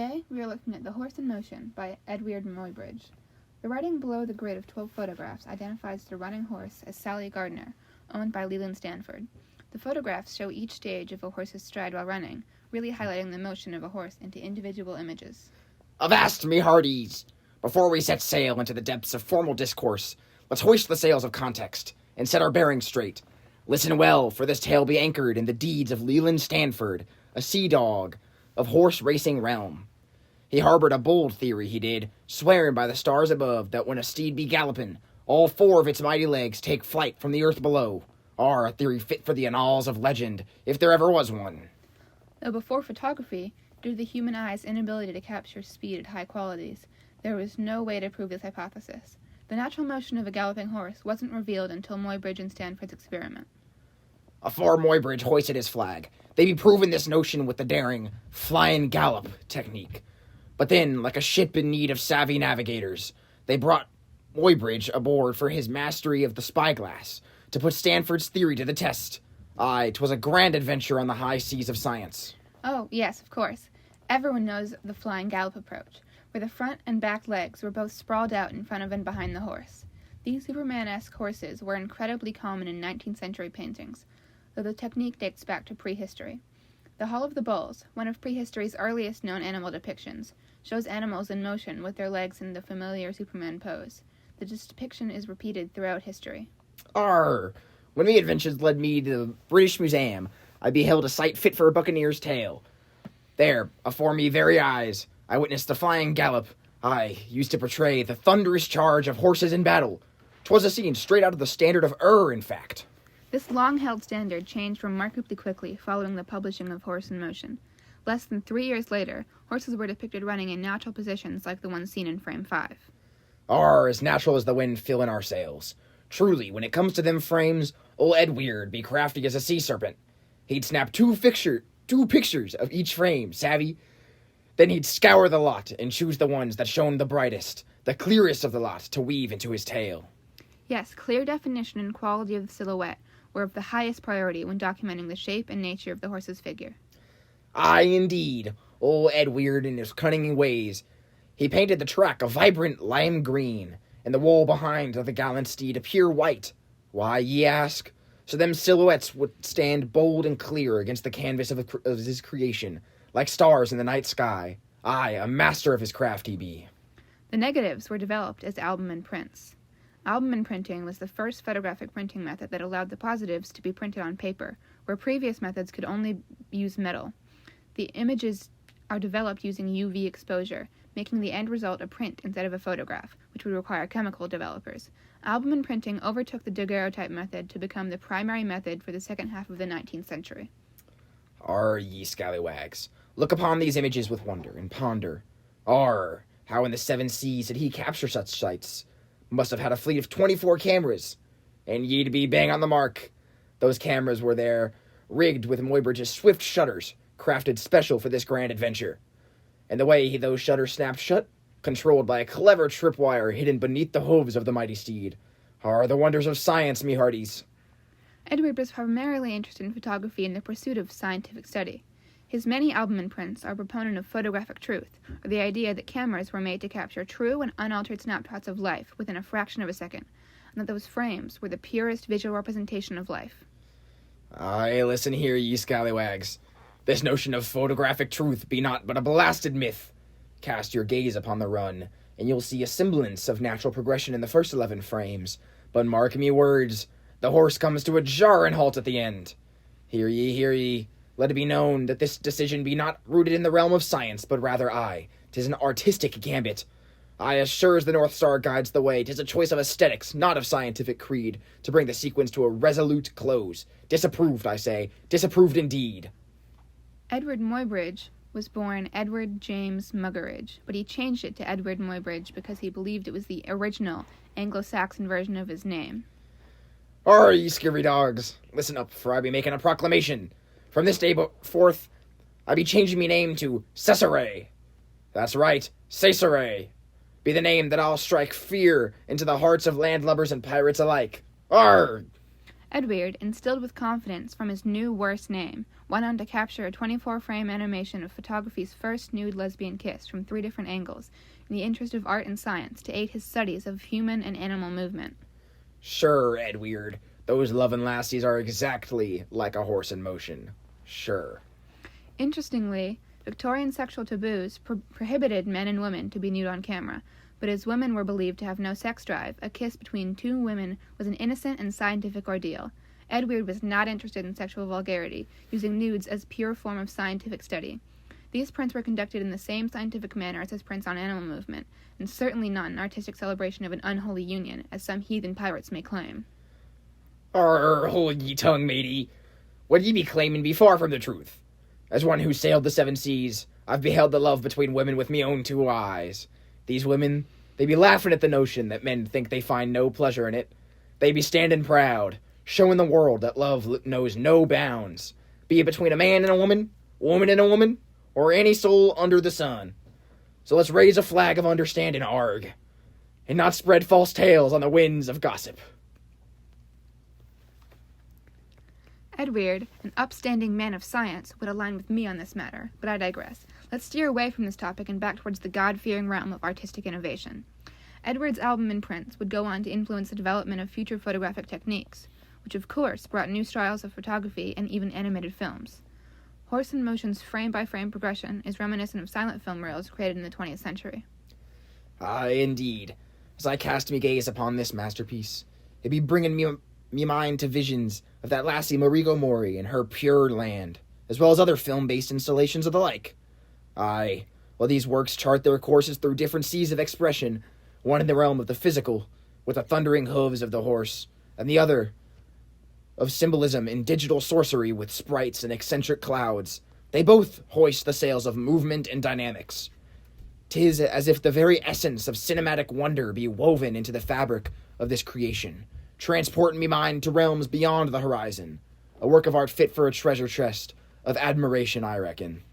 Today, we are looking at The Horse in Motion by Edward Muybridge. The writing below the grid of 12 photographs identifies the running horse as Sally Gardner, owned by Leland Stanford. The photographs show each stage of a horse's stride while running, really highlighting the motion of a horse into individual images. Avast, me hearties! Before we set sail into the depths of formal discourse, let's hoist the sails of context and set our bearings straight. Listen well, for this tale be anchored in the deeds of Leland Stanford, a sea dog of horse racing realm. He harbored a bold theory, he did, swearing by the stars above that when a steed be galloping, all four of its mighty legs take flight from the earth below. A theory fit for the annals of legend, if there ever was one. Though before photography, due to the human eye's inability to capture speed at high qualities, there was no way to prove this hypothesis. The natural motion of a galloping horse wasn't revealed until Muybridge and Stanford's experiment. Afore Muybridge hoisted his flag, they be proving this notion with the daring flying gallop technique. But then, like a ship in need of savvy navigators, they brought Muybridge aboard for his mastery of the spyglass, to put Stanford's theory to the test. Aye, 'twas a grand adventure on the high seas of science. Oh, yes, of course. Everyone knows the flying gallop approach, where the front and back legs were both sprawled out in front of and behind the horse. These Superman-esque horses were incredibly common in 19th century paintings, though the technique dates back to prehistory. The Hall of the Bulls, one of prehistory's earliest known animal depictions, shows animals in motion with their legs in the familiar Superman pose. The depiction is repeated throughout history. When me adventures led me to the British Museum, I beheld a sight fit for a buccaneer's tale. There, afore me very eyes, I witnessed the flying gallop. I used to portray the thunderous charge of horses in battle. 'Twas a scene straight out of the Standard of in fact. This long-held standard changed remarkably quickly following the publishing of Horse in Motion. Less than 3 years later, horses were depicted running in natural positions like the one seen in frame 5. As natural as the wind filling our sails. Truly, when it comes to them frames, old Edward be crafty as a sea serpent. He'd snap two pictures of each frame, savvy? Then he'd scour the lot and choose the ones that shone the brightest, the clearest of the lot, to weave into his tale. Yes, clear definition and quality of the silhouette were of the highest priority when documenting the shape and nature of the horse's figure. Aye, indeed, old Edward in his cunning ways. He painted the track a vibrant lime green, and the wool behind of the gallant steed a pure white. Why, ye ask? So them silhouettes would stand bold and clear against the canvas of his creation, like stars in the night sky. Aye, a master of his craft he be. The negatives were developed as album and prints. Album and printing was the first photographic printing method that allowed the positives to be printed on paper, where previous methods could only use metal. The images are developed using UV exposure, making the end result a print instead of a photograph, which would require chemical developers. Album and printing overtook the daguerreotype method to become the primary method for the second half of the 19th century. Ye scallywags, look upon these images with wonder and ponder. How in the 7 seas did he capture such sights? Must have had a fleet of 24 cameras. And ye'd be bang on the mark. Those cameras were there, rigged with Muybridge's swift shutters, crafted special for this grand adventure. And the way those shutters snapped shut, controlled by a clever tripwire hidden beneath the hooves of the mighty steed, are the wonders of science, me hearties. Edward was primarily interested in photography in the pursuit of scientific study. His many album and prints are a proponent of photographic truth, or the idea that cameras were made to capture true and unaltered snapshots of life within a fraction of a second, and that those frames were the purest visual representation of life. Aye, listen here, ye scallywags. This notion of photographic truth be not but a blasted myth. Cast your gaze upon the run, and you'll see a semblance of natural progression in the first 11 frames. But mark me words, the horse comes to a jarring halt at the end. Hear ye. Let it be known that this decision be not rooted in the realm of science, but rather 'tis an artistic gambit. As sure as the North Star guides the way, 'tis a choice of aesthetics, not of scientific creed, to bring the sequence to a resolute close. Disapproved, I say, disapproved indeed. Edward Muybridge was born Edward James Muggeridge, but he changed it to Edward Muybridge because he believed it was the original Anglo-Saxon version of his name. Ye scurvy dogs, listen up, for I be making a proclamation. From this day forth, I be changing me name to Cesare. That's right, Cesare. Be the name that I'll strike fear into the hearts of landlubbers and pirates alike. Edward, instilled with confidence from his new worst name, went on to capture a 24-frame animation of photography's first nude lesbian kiss from 3 different angles in the interest of art and science to aid his studies of human and animal movement. Sure, Edward. Those lovin' lassies are exactly like a horse in motion. Sure. Interestingly, Victorian sexual taboos prohibited men and women to be nude on camera, but as women were believed to have no sex drive, a kiss between 2 women was an innocent and scientific ordeal. Edward was not interested in sexual vulgarity, using nudes as pure form of scientific study. These prints were conducted in the same scientific manner as his prints on animal movement, and certainly not an artistic celebration of an unholy union, as some heathen pirates may claim. Hold ye tongue, matey. What ye be claiming be far from the truth. As one who sailed the 7 seas, I've beheld the love between women with me own 2 eyes. These women, they be laughing at the notion that men think they find no pleasure in it. They be standing proud, showing the world that love knows no bounds, be it between a man and a woman and a woman, or any soul under the sun. So let's raise a flag of understanding, arg, and not spread false tales on the winds of gossip. Edward, an upstanding man of science, would align with me on this matter, but I digress. Let's steer away from this topic and back towards the God-fearing realm of artistic innovation. Edward's album and prints would go on to influence the development of future photographic techniques, which of course brought new styles of photography and even animated films. Horse in Motion's frame-by-frame progression is reminiscent of silent film reels created in the 20th century. Indeed. As I cast me gaze upon this masterpiece, it be bringing me mind to visions of that lassie Marigo Mori and her Pure Land, as well as other film-based installations of the like. Aye, while these works chart their courses through different seas of expression, one in the realm of the physical, with the thundering hooves of the horse, and the other of symbolism in digital sorcery with sprites and eccentric clouds, they both hoist the sails of movement and dynamics. 'Tis as if the very essence of cinematic wonder be woven into the fabric of this creation, transporting me mind to realms beyond the horizon, a work of art fit for a treasure chest of admiration, I reckon.